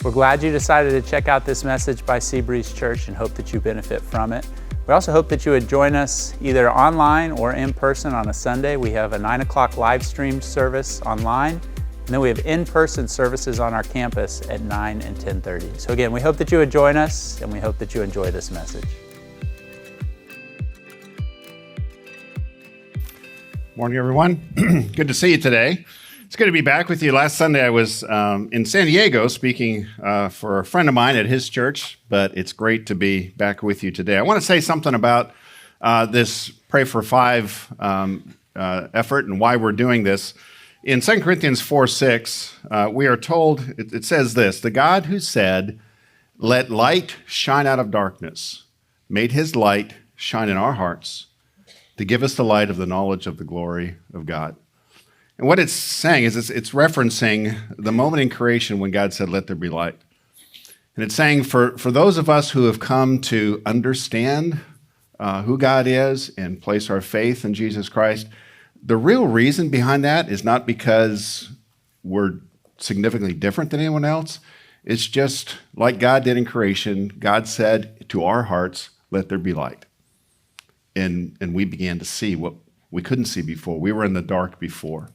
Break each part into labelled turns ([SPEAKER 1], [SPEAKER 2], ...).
[SPEAKER 1] We're glad you decided to check out this message by Seabreeze Church and hope that you benefit from it. We also hope that you would join us either online or in person on a Sunday. We have a 9 o'clock live streamed service online, and then we have in-person services on our campus at 9 and 10:30. So again, we hope that you would join us, and we hope that you enjoy this message.
[SPEAKER 2] Morning, everyone. Good to see you today. It's good to be back with you. Last Sunday, I was in San Diego speaking for a friend of mine at his church, but it's great to be back with you today. I want to say something about this Pray for Five effort and why we're doing this. In 2 Corinthians 4:6, we are told, it says this, "The God who said, 'Let light shine out of darkness,' made his light shine in our hearts to give us the light of the knowledge of the glory of God." And what it's saying is it's referencing the moment in creation when God said, "Let there be light." And it's saying for those of us who have come to understand who God is and place our faith in Jesus Christ, the real reason behind that is not because we're significantly different than anyone else. It's just like God did in creation. God said to our hearts, "Let there be light." And we began to see what we couldn't see before. We were in the dark before.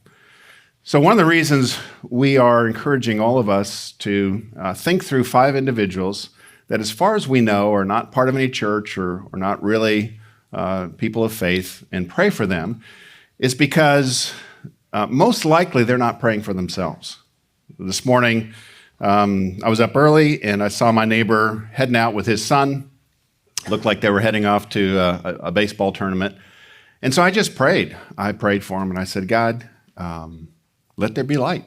[SPEAKER 2] So one of the reasons we are encouraging all of us to think through 5 individuals that, as far as we know, are not part of any church or not really people of faith, and pray for them, is because most likely they're not praying for themselves. This morning, I was up early and I saw my neighbor heading out with his son. Looked like they were heading off to a baseball tournament. And so I just prayed. I prayed for him and I said, "God, let there be light."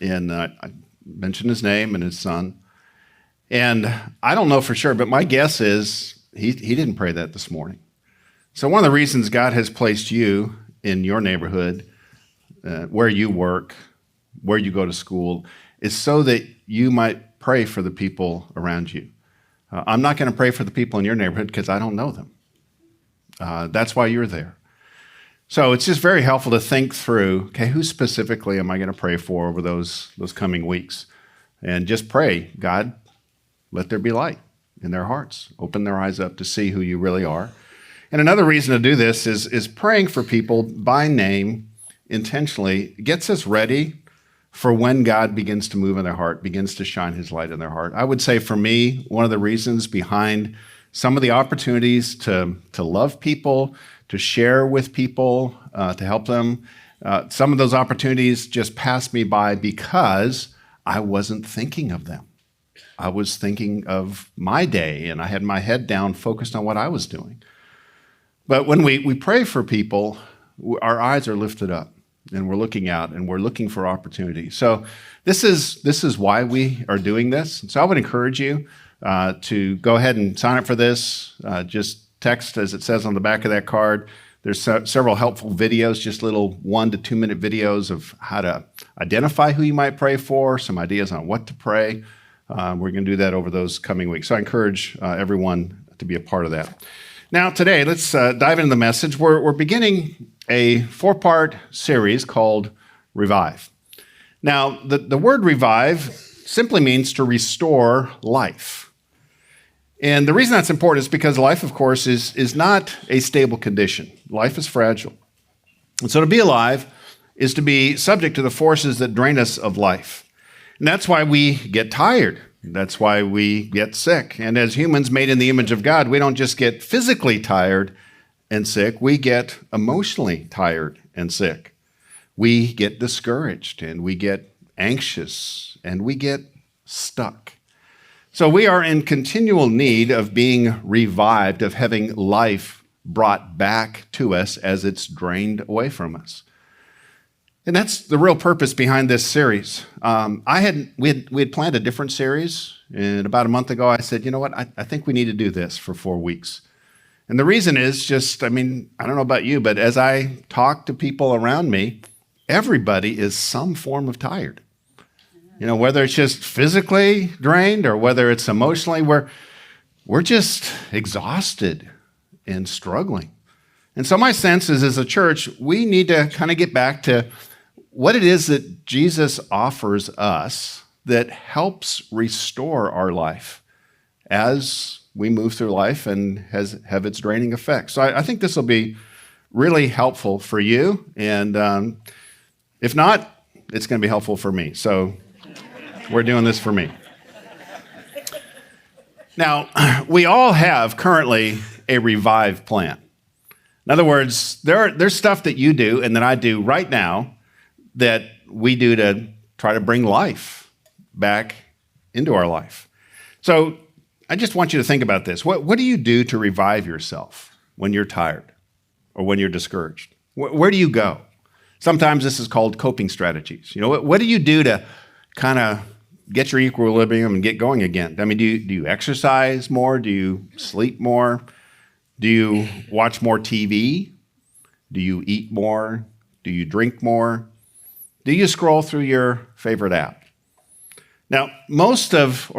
[SPEAKER 2] And I mentioned his name and his son. And I don't know for sure, but my guess is he didn't pray that this morning. So one of the reasons God has placed you in your neighborhood, where you work, where you go to school, is so that you might pray for the people around you. I'm not going to pray for the people in your neighborhood because I don't know them. That's why you're there. So it's just very helpful to think through, okay, who specifically am I going to pray for over those coming weeks? And just pray, God, let there be light in their hearts. Open their eyes up to see who you really are. And another reason to do this is praying for people by name intentionally gets us ready for when God begins to move in their heart, begins to shine his light in their heart. I would say for me, one of the reasons behind some of the opportunities to love people, to share with people, to help them, some of those opportunities just passed me by because I wasn't thinking of them. I was thinking of my day, and I had my head down, focused on what I was doing. But when we pray for people, our eyes are lifted up, and we're looking out, and we're looking for opportunity. So this is why we are doing this. So I would encourage you to go ahead and sign up for this. Just text, as it says on the back of that card. There's several helpful videos, just little 1 to 2 minute videos of how to identify who you might pray for, some ideas on what to pray. We're going to do that over those coming weeks. So I encourage everyone to be a part of that. Now today, let's dive into the message. We're beginning a 4-part series called Revive. Now, the word revive simply means to restore life. And the reason that's important is because life, of course, is not a stable condition. Life is fragile. And so to be alive is to be subject to the forces that drain us of life. And that's why we get tired. That's why we get sick. And as humans made in the image of God, we don't just get physically tired and sick, we get emotionally tired and sick. We get discouraged and we get anxious and we get stuck. So we are in continual need of being revived, of having life brought back to us as it's drained away from us. And that's the real purpose behind this series. We had planned a different series, and about a month ago I said, you know what, I think we need to do this for 4 weeks. And the reason is just, I don't know about you, but as I talk to people around me, everybody is some form of tired. You know, whether it's just physically drained or whether it's emotionally, we're just exhausted and struggling. And so my sense is, as a church, we need to kind of get back to what it is that Jesus offers us that helps restore our life as we move through life and have its draining effects. So I think this will be really helpful for you. And if not, it's going to be helpful for me. So we're doing this for me. Now, we all have currently a Revive plan. In other words, there's stuff that you do and that I do right now that we do to try to bring life back into our life. So I just want you to think about this. What do you do to revive yourself when you're tired or when you're discouraged? Where do you go? Sometimes this is called coping strategies. You know, what do you do to kind of get your equilibrium and get going again? I mean, do you exercise more? Do you sleep more? Do you watch more TV? Do you eat more? Do you drink more? Do you scroll through your favorite app? Now, much of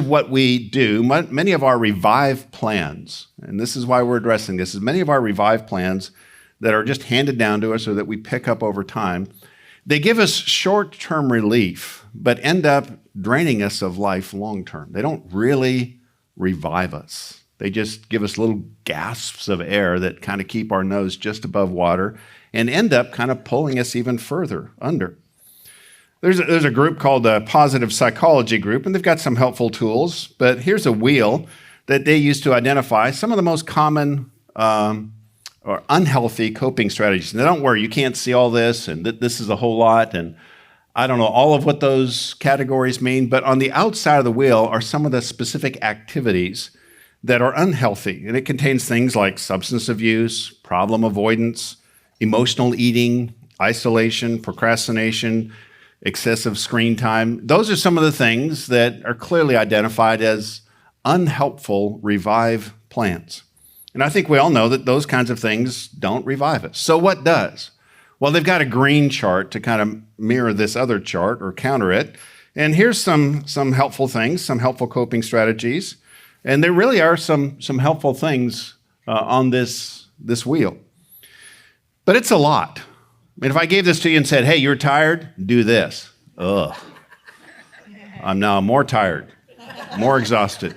[SPEAKER 2] what we do, many of our Revive plans, and this is why we're addressing this, is many of our Revive plans that are just handed down to us or that we pick up over time, they give us short-term relief, but end up draining us of life long-term. They don't really revive us. They just give us little gasps of air that kind of keep our nose just above water and end up kind of pulling us even further under. There's a group called the Positive Psychology Group, and they've got some helpful tools, but here's a wheel that they use to identify some of the most common or unhealthy coping strategies. Now, don't worry, you can't see all this, and this is a whole lot, and I don't know all of what those categories mean, but on the outside of the wheel are some of the specific activities that are unhealthy, and it contains things like substance abuse, problem avoidance, emotional eating, isolation, procrastination, excessive screen time. Those are some of the things that are clearly identified as unhelpful Revive plans. And I think we all know that those kinds of things don't revive us. So what does? Well, they've got a green chart to kind of mirror this other chart or counter it. And here's some helpful things, some helpful coping strategies. And there really are some helpful things on this wheel. But it's a lot. I mean, if I gave this to you and said, hey, you're tired, do this. Ugh. I'm now more tired, more exhausted.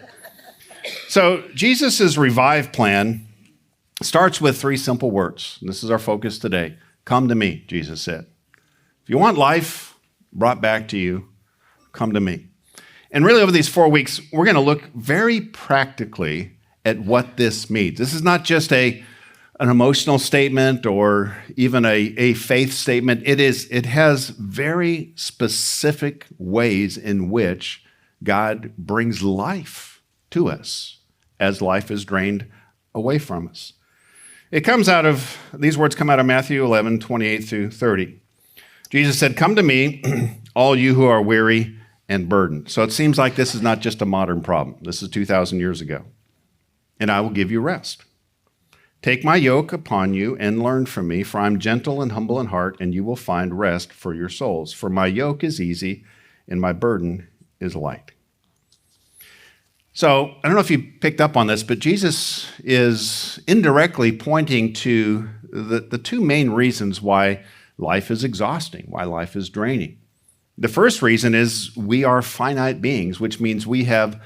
[SPEAKER 2] So Jesus' Revive plan starts with 3 simple words. This is our focus today. Come to me, Jesus said. If you want life brought back to you, come to me. And really over these 4 weeks, we're going to look very practically at what this means. This is not just an emotional statement or even a faith statement. It has very specific ways in which God brings life to us as life is drained away from us. These words come out of Matthew 11, 28 through 30. Jesus said, come to me, all you who are weary and burdened. So it seems like this is not just a modern problem. This is 2,000 years ago. And I will give you rest. Take my yoke upon you and learn from me, for I'm gentle and humble in heart, and you will find rest for your souls. For my yoke is easy and my burden is light. So I don't know if you picked up on this, but Jesus is indirectly pointing to the 2 main reasons why life is exhausting, why life is draining. The first reason is we are finite beings, which means we have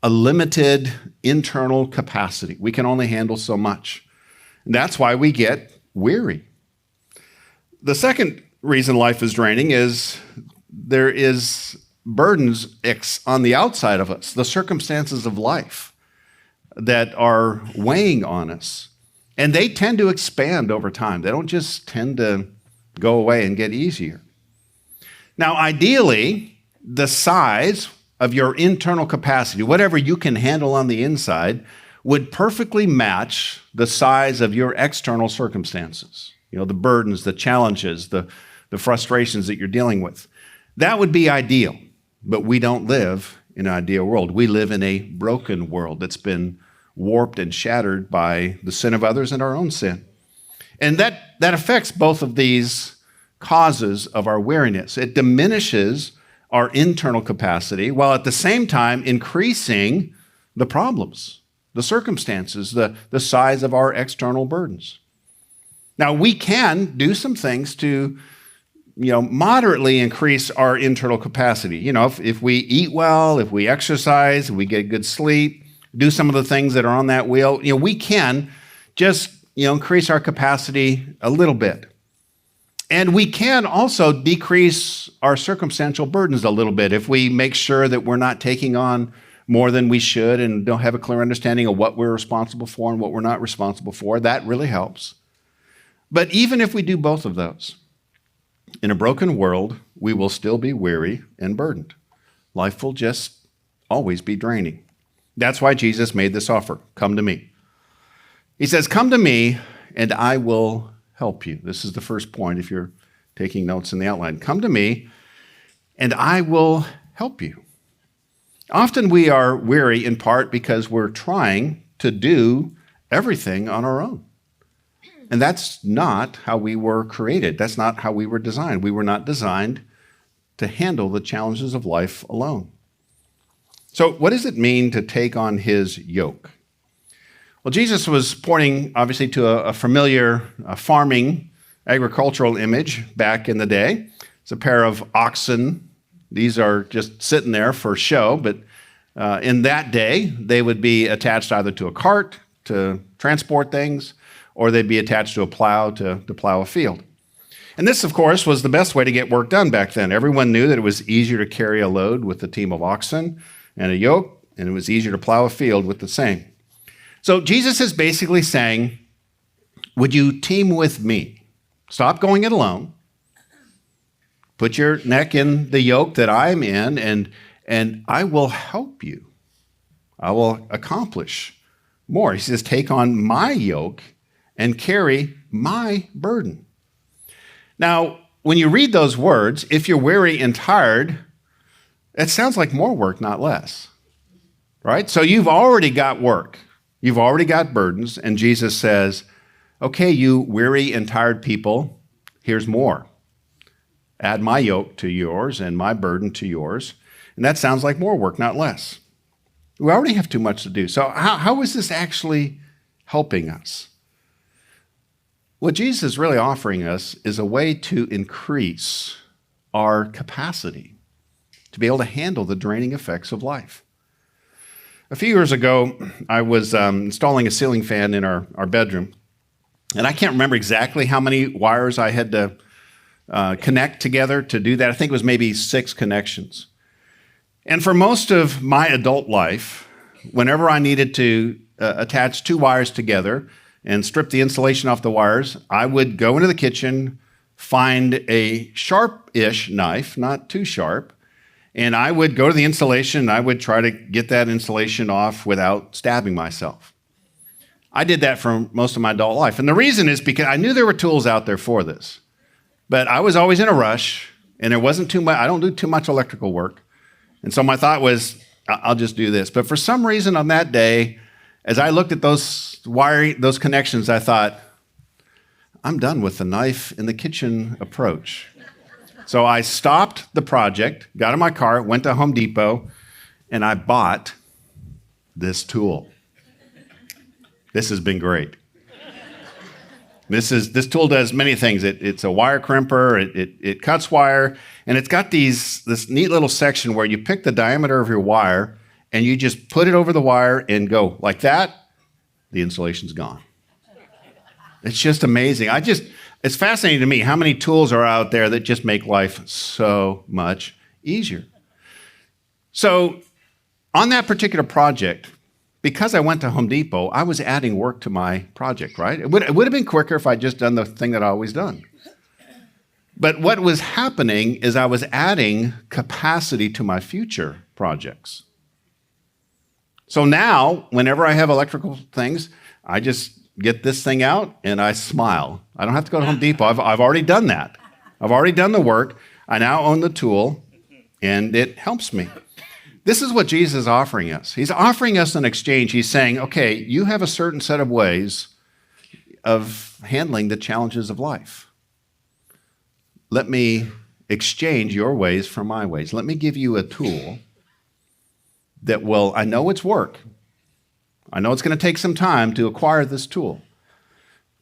[SPEAKER 2] a limited internal capacity. We can only handle so much. And that's why we get weary. The second reason life is draining is there is burdens on the outside of us, the circumstances of life that are weighing on us. And they tend to expand over time. They don't just tend to go away and get easier. Now, ideally, the size of your internal capacity, whatever you can handle on the inside, would perfectly match the size of your external circumstances. You know, the burdens, the challenges, the frustrations that you're dealing with. That would be ideal, but we don't live in an ideal world. We live in a broken world that's been warped and shattered by the sin of others and our own sin. And that affects both of these causes of our weariness. It diminishes our internal capacity while at the same time increasing the problems, the circumstances, the size of our external burdens. Now, we can do some things to moderately increase our internal capacity. If we eat well, if we exercise, if we get good sleep, do some of the things that are on that wheel, we can just, increase our capacity a little bit. And we can also decrease our circumstantial burdens a little bit if we make sure that we're not taking on more than we should and don't have a clear understanding of what we're responsible for and what we're not responsible for. That really helps. But even if we do both of those, in a broken world, we will still be weary and burdened. Life will just always be draining. That's why Jesus made this offer. Come to me. He says, come to me and I will help you. This is the first point if you're taking notes in the outline. Come to me and I will help you. Often we are weary in part because we're trying to do everything on our own. And that's not how we were created. That's not how we were designed. We were not designed to handle the challenges of life alone. So what does it mean to take on his yoke? Well, Jesus was pointing, obviously, to a familiar farming, agricultural image back in the day. It's a pair of oxen. These are just sitting there for show, but in that day, they would be attached either to a cart to transport things, or they'd be attached to a plow to plow a field. And this, of course, was the best way to get work done back then. Everyone knew that it was easier to carry a load with a team of oxen and a yoke, and it was easier to plow a field with the same. So Jesus is basically saying, would you team with me? Stop going it alone. Put your neck in the yoke that I'm in, and I will help you. I will accomplish more. He says, take on my yoke and carry my burden. Now, when you read those words, if you're weary and tired, it sounds like more work, not less, right? So you've already got work. You've already got burdens, and Jesus says, okay, you weary and tired people, here's more. Add my yoke to yours and my burden to yours. And that sounds like more work, not less. We already have too much to do. So how is this actually helping us? What Jesus is really offering us is a way to increase our capacity to be able to handle the draining effects of life. A few years ago, I was installing a ceiling fan in our bedroom, and I can't remember exactly how many wires I had to connect together to do that. I think it was maybe 6 connections. And for most of my adult life, whenever I needed to attach 2 wires together and strip the insulation off the wires, I would go into the kitchen, find a sharp-ish knife, not too sharp, and I would go to the insulation and I would try to get that insulation off without stabbing myself. I did that for most of my adult life. And the reason is because I knew there were tools out there for this. But I was always in a rush, and there wasn't too much, I don't do too much electrical work. And so my thought was, I'll just do this. But for some reason on that day, as I looked at those connections, I thought, I'm done with the knife in the kitchen approach. So I stopped the project, got in my car, went to Home Depot, and I bought this tool. This has been great. This tool does many things. It's a wire crimper, it cuts wire, and it's got this neat little section where you pick the diameter of your wire and you just put it over the wire and go like that, the insulation's gone. It's just amazing. It's fascinating to me how many tools are out there that just make life so much easier. So on that particular project, because I went to Home Depot, I was adding work to my project, right? It would have been quicker if I'd just done the thing that I always done. But what was happening is I was adding capacity to my future projects. So now, whenever I have electrical things, I just get this thing out and I smile. I don't have to go to Home Depot. I've already done that. I've already done the work. I now own the tool, and it helps me. This is what Jesus is offering us. He's offering us an exchange. He's saying, okay, you have a certain set of ways of handling the challenges of life. Let me exchange your ways for my ways. Let me give you a tool that will, I know it's work. I know it's going to take some time to acquire this tool.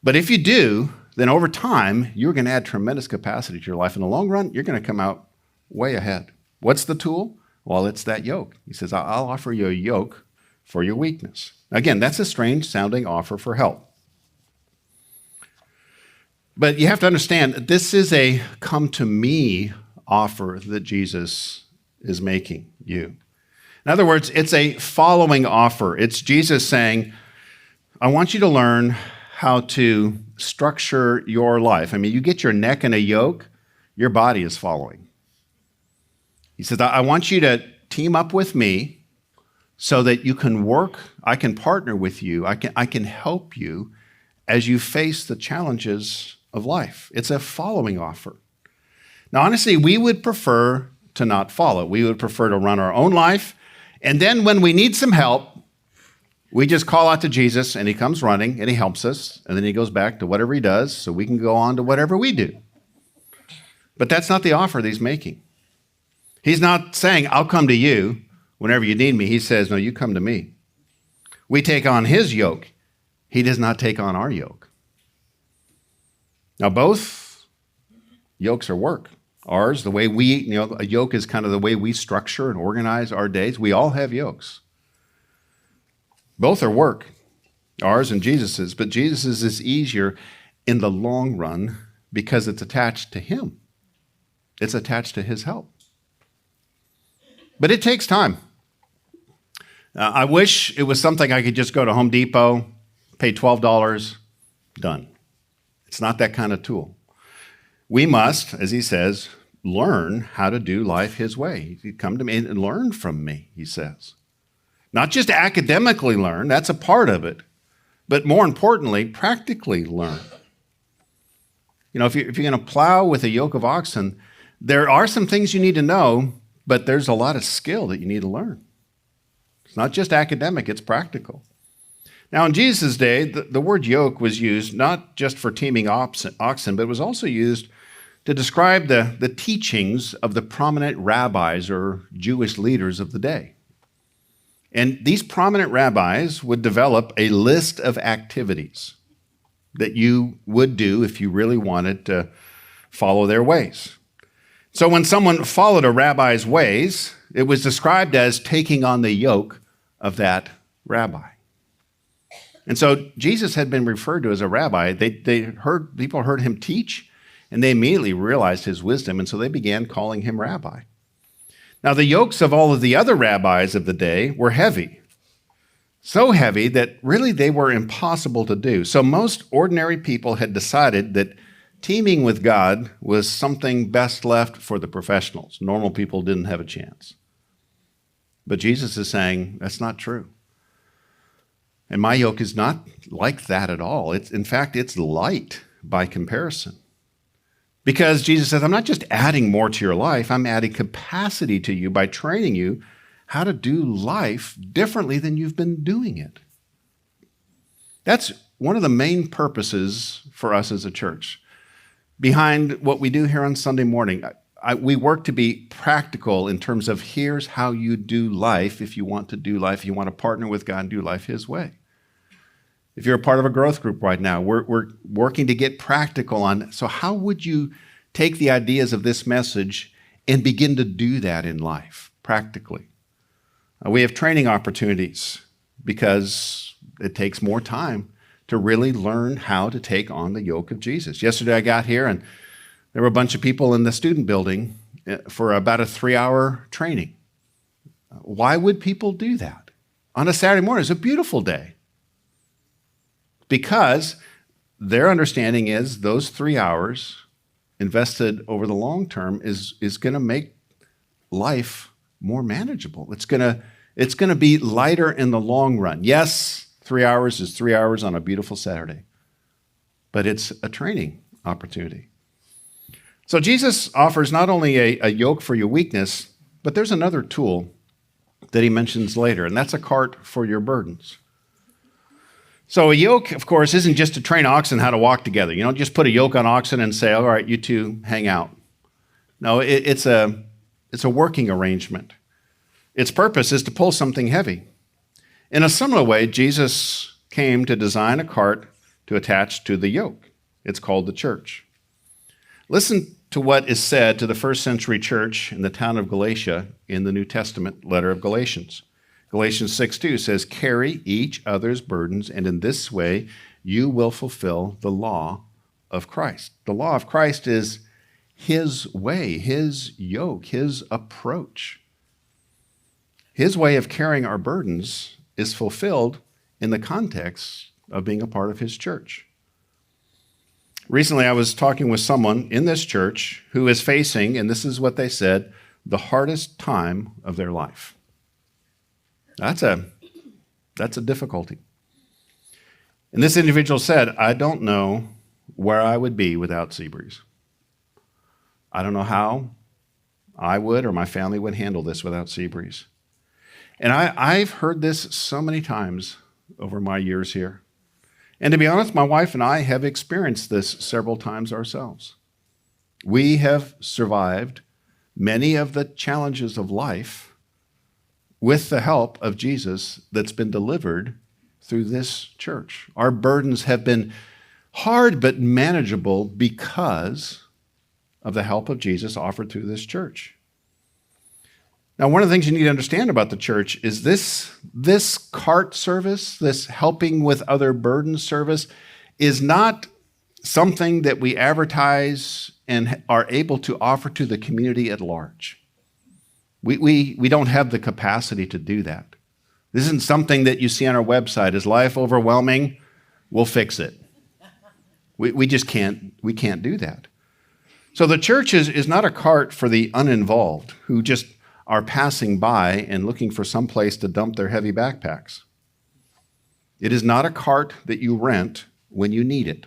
[SPEAKER 2] But if you do, then over time, you're going to add tremendous capacity to your life. In the long run, you're going to come out way ahead. What's the tool? Well, it's that yoke. He says, I'll offer you a yoke for your weakness. Again, that's a strange sounding offer for help. But you have to understand, this is a come to me offer that Jesus is making you. In other words, it's a following offer. It's Jesus saying, I want you to learn how to structure your life. I mean, you get your neck in a yoke, your body is following. He says, I want you to team up with me so that you can work, I can partner with you, I can help you as you face the challenges of life. It's a following offer. Now, honestly, we would prefer to not follow. We would prefer to run our own life, and then when we need some help, we just call out to Jesus, and he comes running, and he helps us, and then he goes back to whatever he does, so we can go on to whatever we do. But that's not the offer that he's making. He's not saying, I'll come to you whenever you need me. He says, no, you come to me. We take on his yoke. He does not take on our yoke. Now, both yokes are work. Ours, the way we, a yoke is kind of the way we structure and organize our days. We all have yokes. Both are work, ours and Jesus's, but Jesus's is easier in the long run because it's attached to him. It's attached to his help. But it takes time. I wish it was something I could just go to Home Depot, pay $12, done. It's not that kind of tool. We must, as he says, learn how to do life his way. Come to me and learn from me, he says. Not just academically learn, that's a part of it, but more importantly, practically learn. If you're going to plow with a yoke of oxen, there are some things you need to know, but there's a lot of skill that you need to learn. It's not just academic, it's practical. Now, in Jesus' day, the word yoke was used not just for teaming oxen, but it was also used to describe the teachings of the prominent rabbis or Jewish leaders of the day. And these prominent rabbis would develop a list of activities that you would do if you really wanted to follow their ways. So when someone followed a rabbi's ways, it was described as taking on the yoke of that rabbi. And so Jesus had been referred to as a rabbi. People heard him teach, and they immediately realized his wisdom, and so they began calling him rabbi. Now, the yokes of all of the other rabbis of the day were heavy, so heavy that really they were impossible to do. So most ordinary people had decided that teaming with God was something best left for the professionals. Normal people didn't have a chance. But Jesus is saying, that's not true. And my yoke is not like that at all. In fact, it's light by comparison. Because Jesus says, I'm not just adding more to your life, I'm adding capacity to you by training you how to do life differently than you've been doing it. That's one of the main purposes for us as a church. Behind what we do here on Sunday morning, we work to be practical in terms of here's how you do life if you want to do life, if you want to partner with God and do life his way. If you're a part of a growth group right now, we're working to get practical on, so how would you take the ideas of this message and begin to do that in life, practically? We have training opportunities because it takes more time to really learn how to take on the yoke of Jesus. Yesterday I got here and there were a bunch of people in the student building for about a 3-hour training. Why would people do that? On a Saturday morning, it's a beautiful day. Because their understanding is those 3 hours invested over the long term is going to make life more manageable. It's going to be lighter in the long run. Yes, 3 hours is 3 hours on a beautiful Saturday, but it's a training opportunity. So Jesus offers not only a yoke for your weakness, but there's another tool that he mentions later, and that's a cart for your burdens. So a yoke, of course, isn't just to train oxen how to walk together. You don't just put a yoke on oxen and say, all right, you two hang out. No, it's a working arrangement. Its purpose is to pull something heavy. In a similar way, Jesus came to design a cart to attach to the yoke. It's called the church. Listen to what is said to the first century church in the town of Galatia in the New Testament letter of Galatians. Galatians 6:2 says, "Carry each other's burdens, and in this way you will fulfill the law of Christ." The law of Christ is his way, his yoke, his approach. His way of carrying our burdens is fulfilled in the context of being a part of his church. Recently, I was talking with someone in this church who is facing, and this is what they said, the hardest time of their life. That's a difficulty. And this individual said, "I don't know where I would be without Seabreeze. I don't know how I would or my family would handle this without Seabreeze." And I've heard this so many times over my years here. And to be honest, my wife and I have experienced this several times ourselves. We have survived many of the challenges of life with the help of Jesus that's been delivered through this church. Our burdens have been hard but manageable because of the help of Jesus offered through this church. Now, one of the things you need to understand about the church is this cart service, this helping with other burdens service, is not something that we advertise and are able to offer to the community at large. We don't have the capacity to do that. This isn't something that you see on our website. Is life overwhelming? We'll fix it. We just can't do that. So the church is not a cart for the uninvolved who just are passing by and looking for some place to dump their heavy backpacks. It is not a cart that you rent when you need it.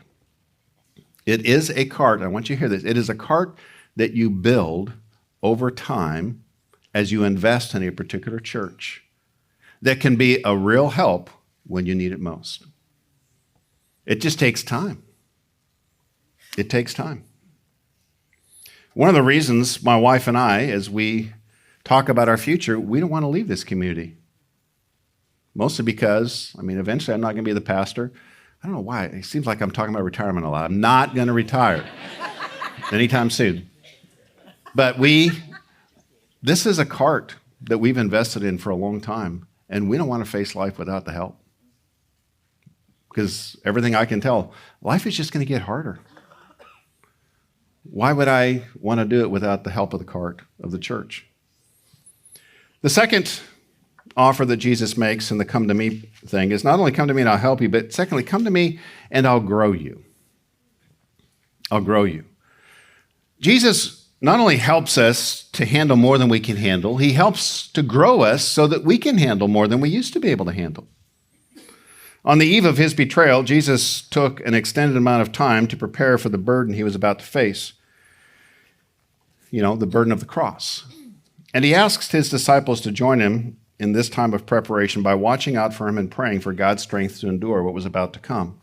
[SPEAKER 2] It is a cart, I want you to hear this, it is a cart that you build over time as you invest in a particular church that can be a real help when you need it most. It just takes time. It takes time. One of the reasons my wife and I, as we talk about our future, we don't want to leave this community. Mostly because, eventually I'm not going to be the pastor. I don't know why. It seems like I'm talking about retirement a lot. I'm not going to retire anytime soon. But this is a cart that we've invested in for a long time, and we don't want to face life without the help. Because everything I can tell, life is just going to get harder. Why would I want to do it without the help of the cart of the church? The second offer that Jesus makes in the come to me thing is not only come to me and I'll help you, but secondly, come to me and I'll grow you. I'll grow you. Jesus not only helps us to handle more than we can handle, he helps to grow us so that we can handle more than we used to be able to handle. On the eve of his betrayal, Jesus took an extended amount of time to prepare for the burden he was about to face. The burden of the cross. And he asked his disciples to join him in this time of preparation by watching out for him and praying for God's strength to endure what was about to come.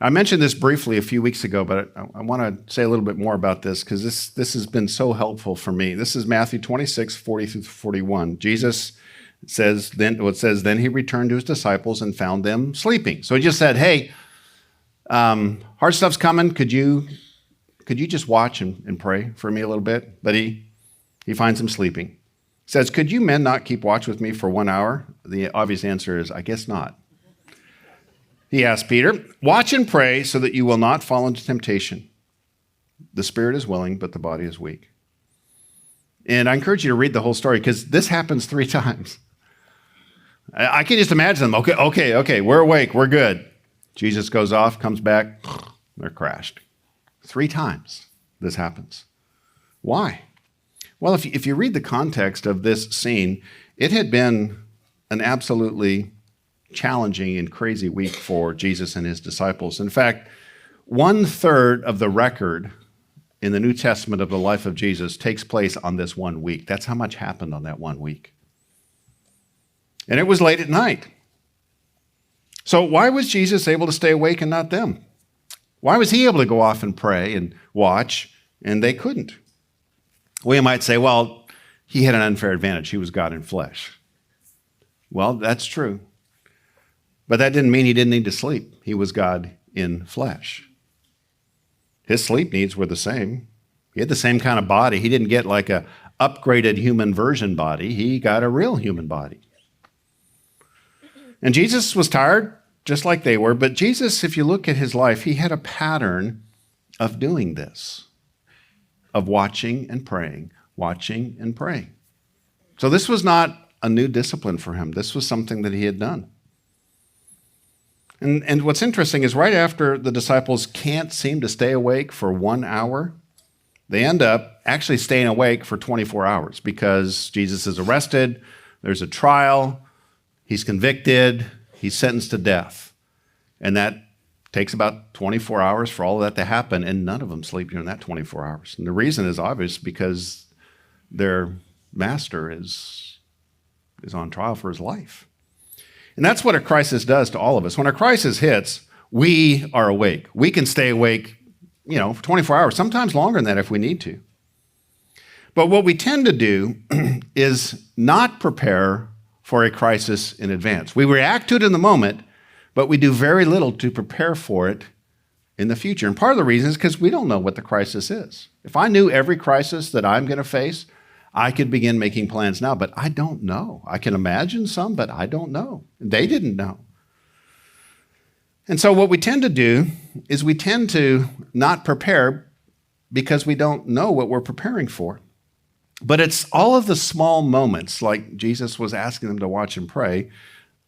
[SPEAKER 2] I mentioned this briefly a few weeks ago, but I want to say a little bit more about this because this has been so helpful for me. This is Matthew 26, 40 through 41. Jesus says, then he returned to his disciples and found them sleeping. So he just said, "Hey, hard stuff's coming. Could you just watch and pray for me a little bit?" But he finds them sleeping. He says, "Could you men not keep watch with me for 1 hour?" The obvious answer is, "I guess not." He asked Peter, "Watch and pray so that you will not fall into temptation. The spirit is willing, but the body is weak." And I encourage you to read the whole story because this happens 3 times. I can just imagine them. Okay, we're awake, we're good. Jesus goes off, comes back, they're crashed. 3 times this happens. Why? Well, if you read the context of this scene, it had been an absolutely challenging and crazy week for Jesus and his disciples. In fact, 1/3 of the record in the New Testament of the life of Jesus takes place on this 1 week. That's how much happened on that 1 week. And it was late at night. So why was Jesus able to stay awake and not them? Why was he able to go off and pray and watch and they couldn't? Well, you might say, well, he had an unfair advantage. He was God in flesh. Well, that's true. But that didn't mean he didn't need to sleep. He was God in flesh. His sleep needs were the same. He had the same kind of body. He didn't get like a upgraded human version body. He got a real human body. And Jesus was tired, just like they were. But Jesus, if you look at his life, he had a pattern of doing this, of watching and praying, watching and praying. So this was not a new discipline for him. This was something that he had done. And what's interesting is right after the disciples can't seem to stay awake for 1 hour, they end up actually staying awake for 24 hours because Jesus is arrested, there's a trial, he's convicted, he's sentenced to death. And that takes about 24 hours for all of that to happen, and none of them sleep during that 24 hours. And the reason is obvious, because their master is on trial for his life. And that's what a crisis does to all of us. When a crisis hits, we are awake. We can stay awake, for 24 hours, sometimes longer than that if we need to. But what we tend to do is not prepare for a crisis in advance. We react to it in the moment, but we do very little to prepare for it in the future. And part of the reason is because we don't know what the crisis is. If I knew every crisis that I'm going to face, I could begin making plans now, but I don't know. I can imagine some, but I don't know. They didn't know. And so what we tend to do is we tend to not prepare because we don't know what we're preparing for. But it's all of the small moments, like Jesus was asking them to watch and pray,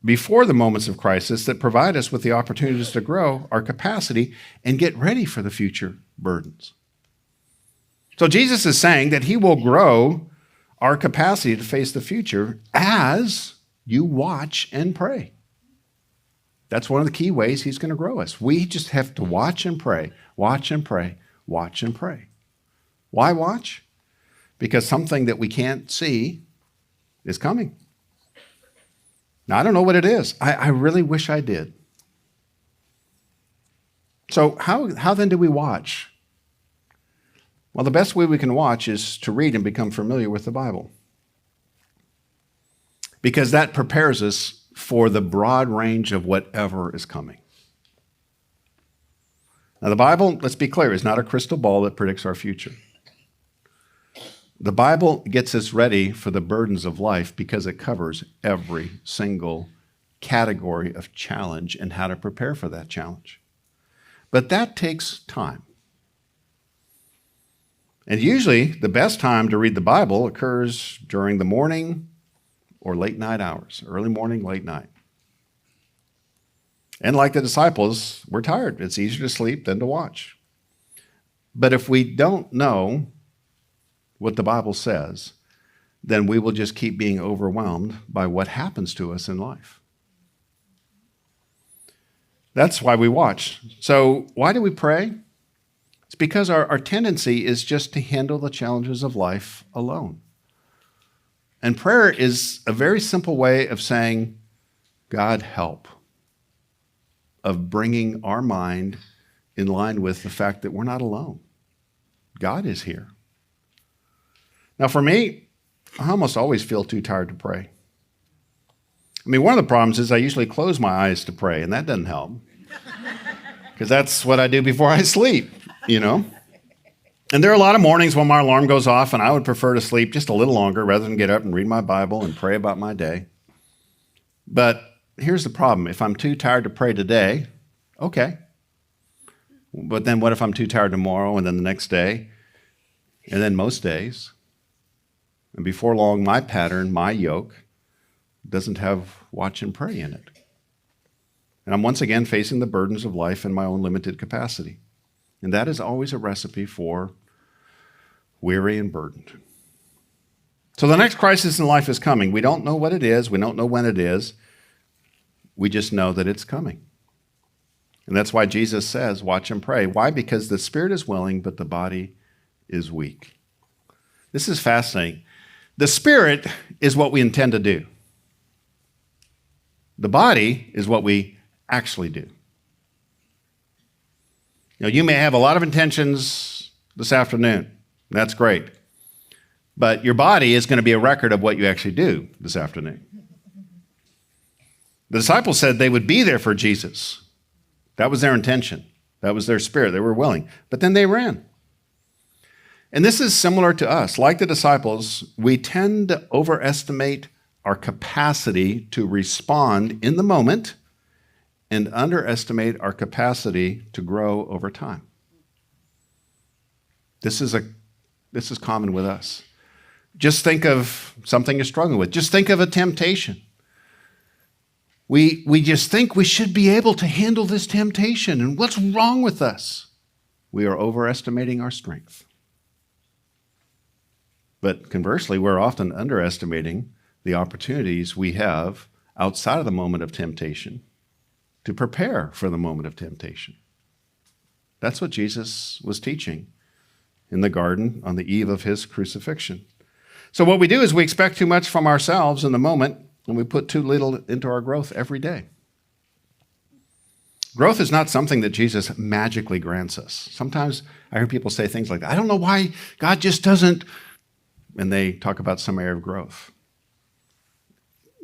[SPEAKER 2] before the moments of crisis that provide us with the opportunities to grow our capacity and get ready for the future burdens. So Jesus is saying that he will grow our capacity to face the future as you watch and pray. That's one of the key ways he's going to grow us. We just have to watch and pray, watch and pray, watch and pray. Why watch? Because something that we can't see is coming. Now, I don't know what it is. I really wish I did. So how then do we watch? Well, the best way we can watch is to read and become familiar with the Bible, because that prepares us for the broad range of whatever is coming. Now, the Bible, let's be clear, is not a crystal ball that predicts our future. The Bible gets us ready for the burdens of life because it covers every single category of challenge and how to prepare for that challenge. But that takes time. And usually, the best time to read the Bible occurs during the morning or late night hours, early morning, late night. And like the disciples, we're tired. It's easier to sleep than to watch. But if we don't know what the Bible says, then we will just keep being overwhelmed by what happens to us in life. That's why we watch. So why do we pray? It's because our tendency is just to handle the challenges of life alone. And prayer is a very simple way of saying, God, help, of bringing our mind in line with the fact that we're not alone. God is here. Now, for me, I almost always feel too tired to pray. I mean, one of the problems is I usually close my eyes to pray, and that doesn't help, because that's what I do before I sleep. And there are a lot of mornings when my alarm goes off, and I would prefer to sleep just a little longer rather than get up and read my Bible and pray about my day. But here's the problem. If I'm too tired to pray today, okay. But then what if I'm too tired tomorrow, and then the next day, and then most days? And before long, my pattern, my yoke, doesn't have watch and pray in it. And I'm once again facing the burdens of life in my own limited capacity. And that is always a recipe for weary and burdened. So the next crisis in life is coming. We don't know what it is. We don't know when it is. We just know that it's coming. And that's why Jesus says, watch and pray. Why? Because the spirit is willing, but the body is weak. This is fascinating. The spirit is what we intend to do. The body is what we actually do. You may have a lot of intentions this afternoon. That's great. But your body is going to be a record of what you actually do this afternoon. The disciples said they would be there for Jesus. That was their intention. That was their spirit. They were willing. But then they ran. And this is similar to us. Like the disciples, we tend to overestimate our capacity to respond in the moment and underestimate our capacity to grow over time. This is common with us. Just think of something you're struggling with. Just think of a temptation. We just think we should be able to handle this temptation. And what's wrong with us? We are overestimating our strength. But conversely, we're often underestimating the opportunities we have outside of the moment of temptation to prepare for the moment of temptation. That's what Jesus was teaching in the garden on the eve of his crucifixion. So what we do is we expect too much from ourselves in the moment, and we put too little into our growth every day. Growth is not something that Jesus magically grants us. Sometimes I hear people say things like that. I don't know why God just doesn't, and they talk about some area of growth.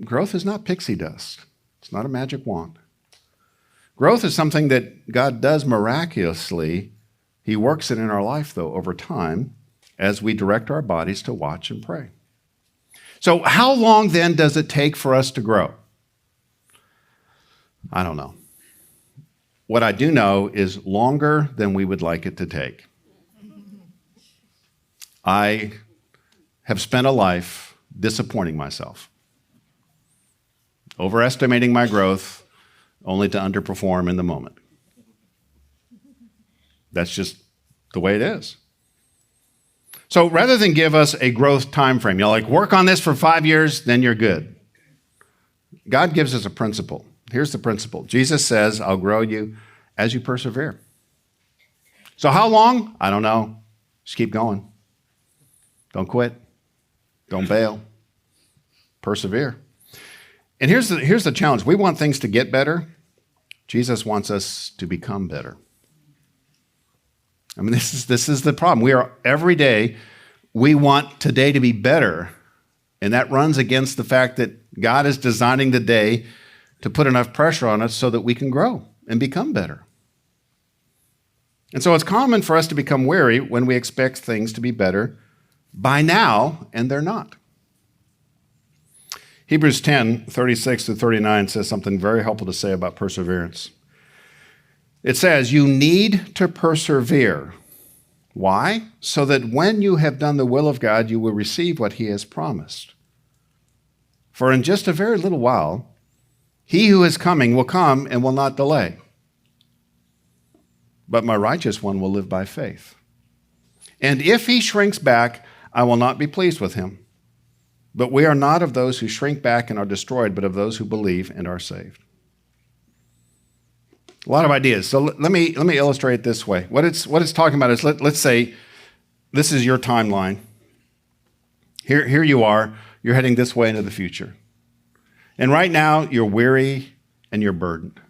[SPEAKER 2] Growth is not pixie dust. It's not a magic wand. Growth is something that God does miraculously. He works it in our life, though, over time as we direct our bodies to watch and pray. So how long, then, does it take for us to grow? I don't know. What I do know is longer than we would like it to take. I have spent a life disappointing myself, overestimating my growth only to underperform in the moment. That's just the way it is. So rather than give us a growth time frame, like work on this for 5 years, then you're good. God gives us a principle. Here's the principle. Jesus says, I'll grow you as you persevere. So how long? I don't know. Just keep going. Don't quit. Don't bail. Persevere. And here's the challenge. We want things to get better. Jesus wants us to become better. I mean, this is the problem. Every day, we want today to be better. And that runs against the fact that God is designing the day to put enough pressure on us so that we can grow and become better. And so it's common for us to become weary when we expect things to be better by now, and they're not. Hebrews 10, 36 to 39 says something very helpful to say about perseverance. It says, you need to persevere. Why? So that when you have done the will of God, you will receive what he has promised. For in just a very little while, he who is coming will come and will not delay. But my righteous one will live by faith. And if he shrinks back, I will not be pleased with him. But we are not of those who shrink back and are destroyed, but of those who believe and are saved. A lot of ideas. So let me illustrate it this way. What it's talking about is, let's say this is your timeline. Here you are. You're heading this way into the future. And right now, you're weary and you're burdened.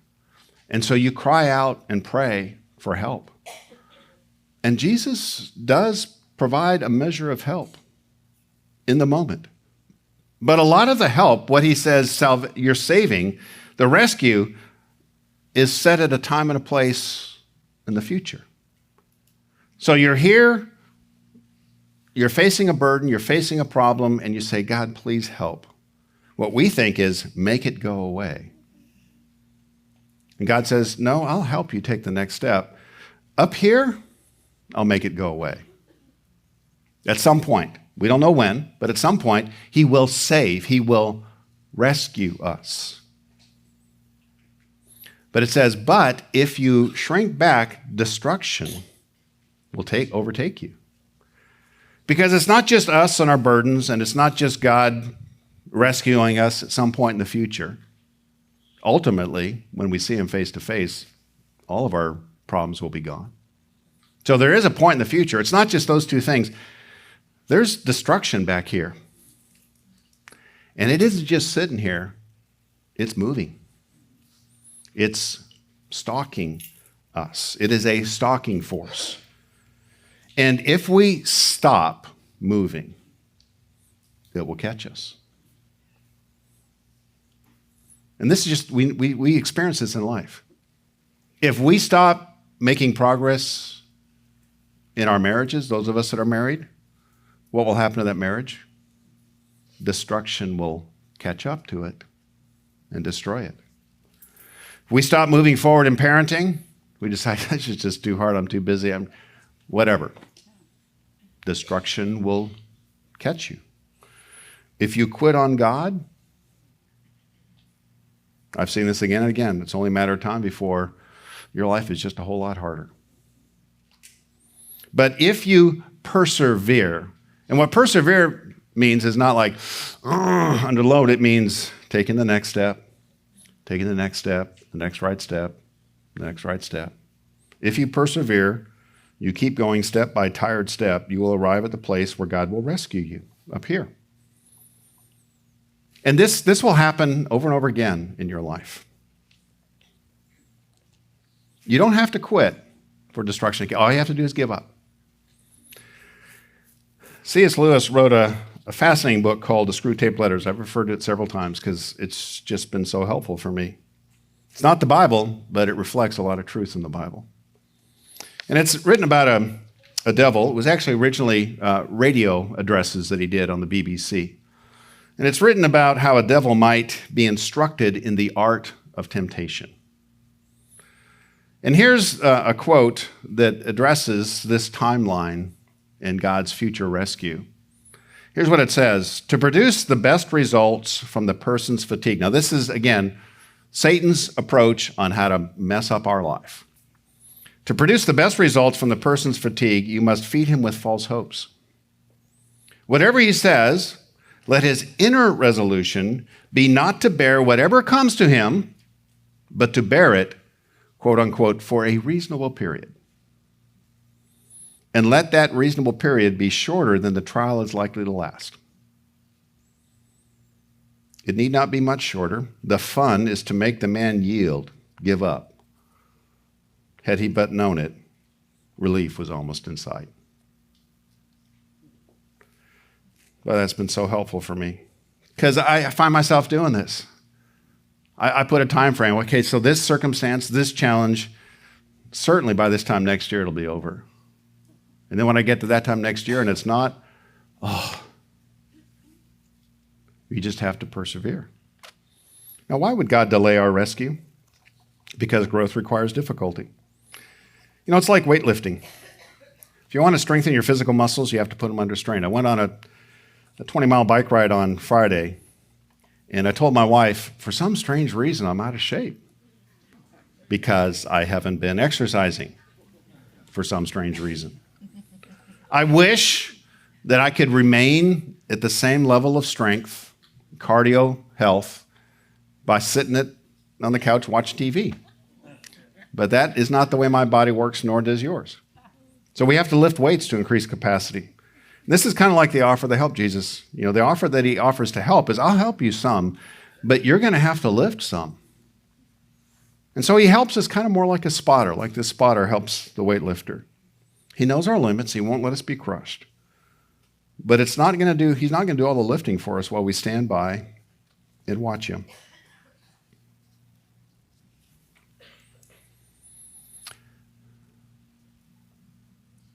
[SPEAKER 2] And so you cry out and pray for help. And Jesus does provide a measure of help in the moment. But a lot of the help, what he says, you're saving, the rescue, is set at a time and a place in the future. So you're here, you're facing a burden, you're facing a problem, and you say, God, please help. What we think is, make it go away. And God says, no, I'll help you take the next step. Up here, I'll make it go away. At some point, we don't know when, but at some point, he will save, he will rescue us. But it says, but if you shrink back, destruction will overtake you. Because it's not just us and our burdens, and it's not just God rescuing us at some point in the future. Ultimately, when we see him face to face, all of our problems will be gone. So there is a point in the future. It's not just those two things. There's destruction back here. And it isn't just sitting here. It's moving. It's stalking us. It is a stalking force. And if we stop moving, it will catch us. And this is just, we experience this in life. If we stop making progress in our marriages, those of us that are married, what will happen to that marriage? Destruction will catch up to it and destroy it. If we stop moving forward in parenting, we decide, this is just too hard, I'm too busy, whatever. Destruction will catch you. If you quit on God, I've seen this again and again. It's only a matter of time before your life is just a whole lot harder. But if you persevere, and what persevere means is not like under load, it means taking the next step, taking the next step, the next right step, the next right step. If you persevere, you keep going step by tired step, you will arrive at the place where God will rescue you, up here. And this will happen over and over again in your life. You don't have to quit for destruction. All you have to do is give up. C.S. Lewis wrote a fascinating book called The Screw-Tape Letters. I've referred to it several times because it's just been so helpful for me. It's not the Bible, but it reflects a lot of truth in the Bible. And it's written about a devil. It was actually originally radio addresses that he did on the BBC. And it's written about how a devil might be instructed in the art of temptation. And here's a quote that addresses this timeline in God's future rescue. Here's what it says: to produce the best results from the person's fatigue. Now, this is, again, Satan's approach on how to mess up our life. To produce the best results from the person's fatigue, you must feed him with false hopes. Whatever he says, let his inner resolution be not to bear whatever comes to him, but to bear it, quote unquote, for a reasonable period. And let that reasonable period be shorter than the trial is likely to last. It need not be much shorter. The fun is to make the man yield, give up. Had he but known it, relief was almost in sight. Well, that's been so helpful for me because I find myself doing this. I put a time frame. Okay, so this circumstance, this challenge, certainly by this time next year, it'll be over. And then when I get to that time next year and it's not, you just have to persevere. Now, why would God delay our rescue? Because growth requires difficulty. You know, it's like weightlifting. If you want to strengthen your physical muscles, you have to put them under strain. I went on a 20-mile bike ride on Friday, and I told my wife, for some strange reason, I'm out of shape because I haven't been exercising for some strange reason. I wish that I could remain at the same level of strength, cardio, health, by sitting on the couch watching TV. But that is not the way my body works, nor does yours. So we have to lift weights to increase capacity. This is kind of like the offer that helped Jesus. You know, the offer that he offers to help is, I'll help you some, but you're going to have to lift some. And so he helps us kind of more like a spotter, like this spotter helps the weightlifter. He knows our limits. He won't let us be crushed. But he's not going to do all the lifting for us while we stand by and watch him.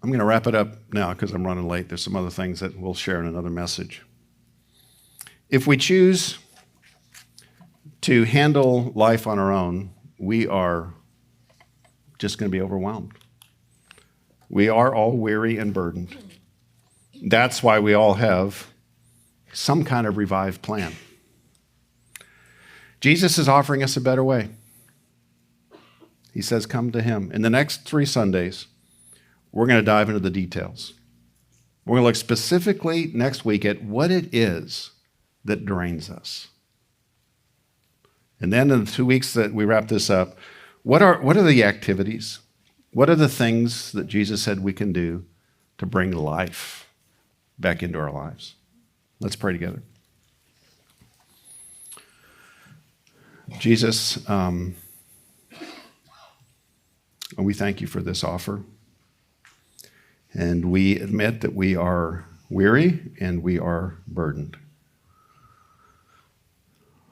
[SPEAKER 2] I'm going to wrap it up now because I'm running late. There's some other things that we'll share in another message. If we choose to handle life on our own, we are just going to be overwhelmed. We are all weary and burdened. That's why we all have some kind of revived plan. Jesus is offering us a better way. He says, come to him. In the next 3 Sundays, we're going to dive into the details. We're going to look specifically next week at what it is that drains us. And then in the 2 weeks that we wrap this up, what are the activities? What are the things that Jesus said we can do to bring life back into our lives? Let's pray together. Jesus, we thank you for this offer. And we admit that we are weary and we are burdened.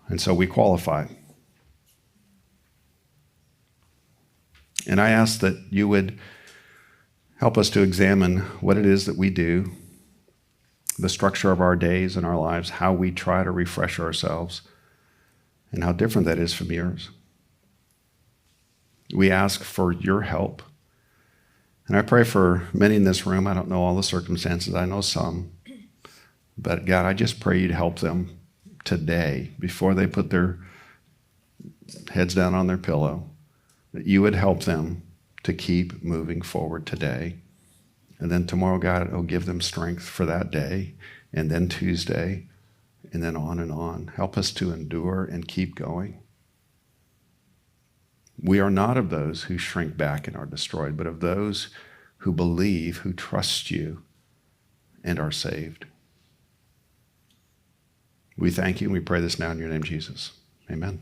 [SPEAKER 2] And so we qualify. And I ask that you would help us to examine what it is that we do, the structure of our days and our lives, how we try to refresh ourselves, and how different that is from yours. We ask for your help. And I pray for many in this room. I don't know all the circumstances. I know some. But God, I just pray you'd help them today before they put their heads down on their pillow, that you would help them to keep moving forward today. And then tomorrow, God, it'll give them strength for that day, and then Tuesday, and then on and on. Help us to endure and keep going. We are not of those who shrink back and are destroyed, but of those who believe, who trust you, and are saved. We thank you, and we pray this now in your name, Jesus. Amen.